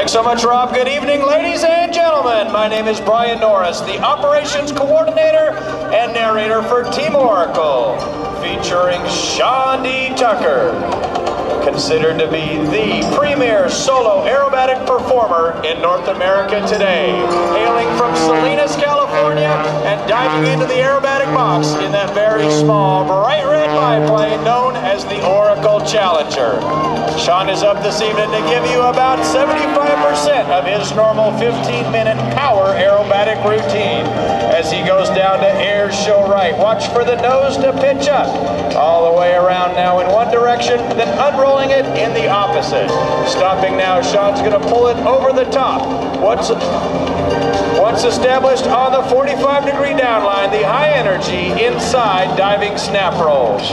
Thanks so much, Rob. Good evening, ladies and gentlemen. My name is Brian Norris, the operations coordinator and narrator for Team Oracle, featuring Sean D. Tucker, considered to be the premier solo aerobatic performer in North America today, hailing from Salinas, California, and diving into the aerobatic box in that very small, bright red biplane known as the Oracle Challenger. Sean is up this evening to give you about 75% of his normal 15-minute power aerobatic routine as he goes down to air show right. Watch for the nose to pitch up all the way around now in one direction, then unrolling it in the opposite. Stopping now, Sean's going to pull it over the top. Once established on the 45-degree downline, the high energy inside diving snap rolls.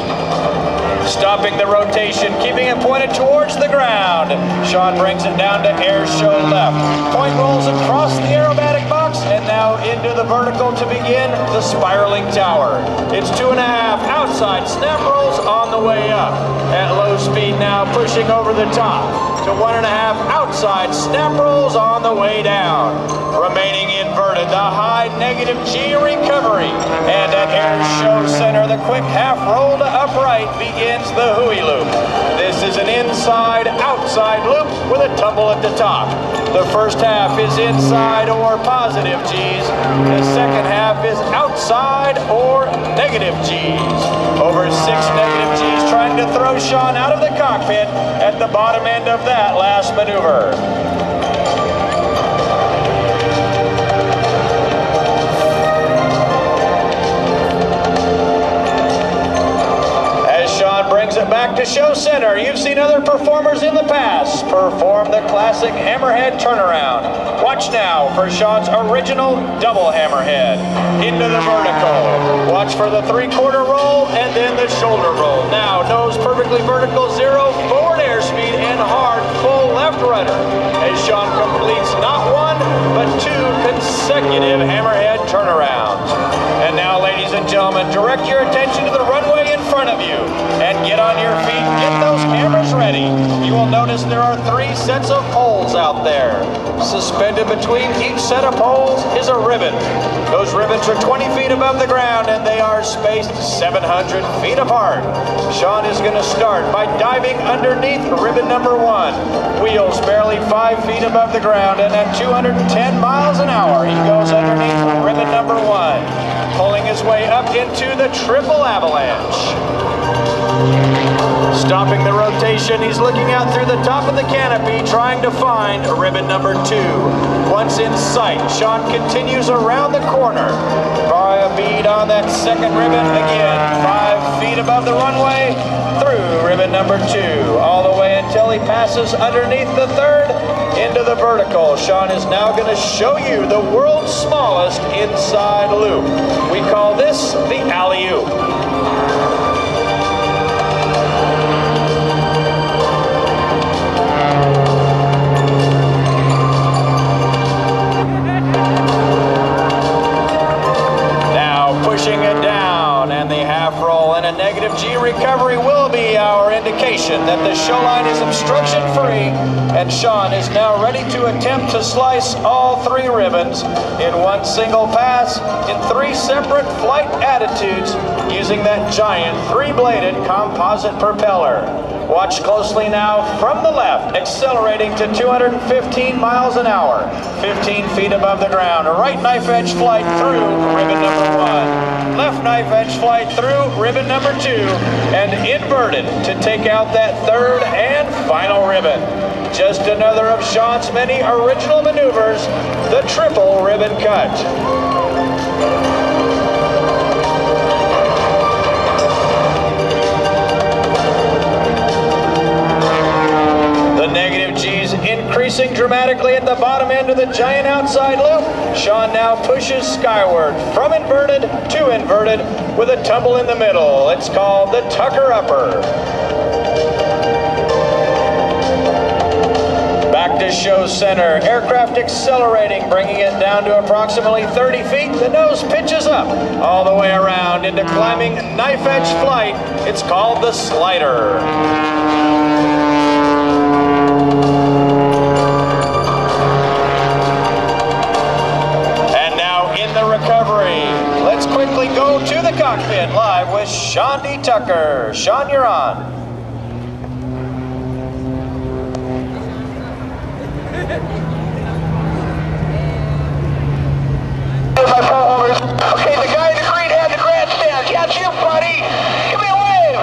Stopping the rotation, keeping it pointed towards the ground. Sean brings it down to air show left. Point rolls across the aerobatic box and now into the vertical to begin the spiraling tower. It's 2.5 outside snap rolls on the way up. At low speed now, pushing over the top to 1.5 outside snap rolls on the way down. Remaining inverted, the high negative G recovery. And at air show center, the quick half roll to upright begins the Hui loop. This is an inside-outside loop with a tumble at the top. The first half is inside or positive G's. The second half is outside or negative G's. Over 6 negative G's trying to throw Sean out of the cockpit at the bottom end of that last maneuver. Brings it back to show center. You've seen other performers in the past perform the classic hammerhead turnaround. Watch now for Sean's original double hammerhead. Into the vertical. Watch for the 3/4 roll and then the shoulder roll. Now nose perfectly vertical, 0 forward airspeed and hard full left rudder as Sean completes not 1 but 2 consecutive hammerhead turnarounds. And now, ladies and gentlemen, direct your attention to the runway in front of you and get on your feet, get those cameras ready. You will notice there are 3 sets of poles out there. Suspended between each set of poles is a ribbon. Those ribbons are 20 feet above the ground and they are spaced 700 feet apart. Sean is going to start by diving underneath ribbon number 1. Wheels barely 5 feet above the ground, and at 210 miles an hour he goes underneath ribbon number 1, pulling his way up into the triple avalanche. Stopping the rotation, he's looking out through the top of the canopy, trying to find ribbon number 2. Once in sight, Sean continues around the corner. By a bead on that second ribbon, again, 5 feet above the runway, through ribbon number 2, all the way until he passes underneath the 3rd into the vertical. Sean is now going to show you the world's smallest inside loop. We call this the alley-oop. Pushing it down, and the half roll and a negative G recovery will be our indication that the show line is obstruction free, and Sean is now ready to attempt to slice all 3 ribbons in one single pass in 3 separate flight attitudes using that giant 3-bladed composite propeller. Watch closely now from the left, accelerating to 215 miles an hour, 15 feet above the ground. Right knife edge flight through ribbon number 1. Left knife edge flight through ribbon number 2, and inverted to take out that 3rd and final ribbon. Just another of Sean's many original maneuvers, the triple ribbon cut. The negative G's increasing dramatically at the bottom end of the giant outside loop. Sean now pushes skyward from inverted to inverted with a tumble in the middle. It's called the Tucker Upper. Back to show center. Aircraft accelerating, bringing it down to approximately 30 feet. The nose pitches up all the way around into climbing knife edge flight. It's called the slider. Sean D. Tucker. Sean, you're on. Okay, the guy in the green hat in the grandstand. Yeah, it's you, buddy. Give me a wave.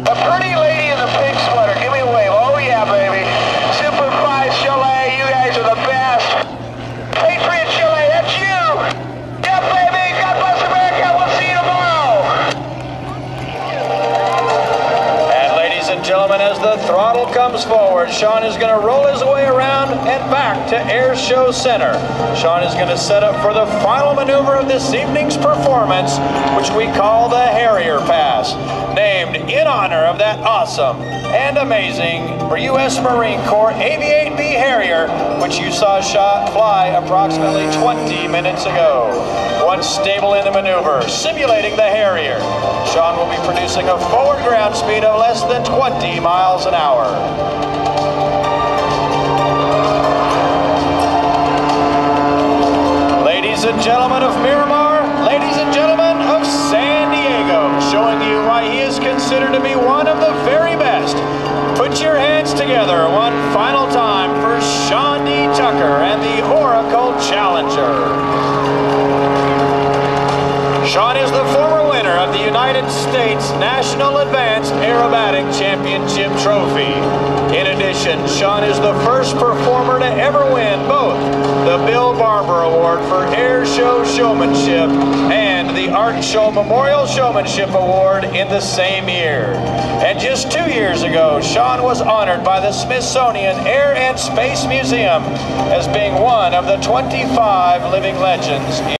A pretty lady in the pink sweater. Give me a wave. Oh, yeah, baby. Super Prize Chalet. You guys are the best. Patriot Chalet, that's you. Yeah, baby. God bless America. We'll see you tomorrow. And ladies and gentlemen, as the throttle comes forward, Sean is going to roll his way around and back to Air Show Center. Sean is going to set up for the final maneuver of this evening's performance, which we call the Harrier Pass, named in honor of that awesome and amazing U.S. Marine Corps Aviate-B Harrier, which you saw fly approximately 20 minutes ago. Once stable in the maneuver, simulating the Harrier, Sean will be producing a forward ground speed of less than 20 miles an hour. Ladies and gentlemen of Miramar, ladies and gentlemen of San Diego, showing you why he is considered to be one of the very best. Put your hands together one final time for Sean D. Tucker and the Oracle Challenger. Sean is the former winner of the United States National Advanced Aerobatic Championship Trophy. In addition, Sean is the first performer to ever win both the Bill Barber Award for Air Show Showmanship and the Art Show Memorial Showmanship Award in the same year. And just 2 years ago, Sean was honored by the Smithsonian Air and Space Museum as being one of the 25 living legends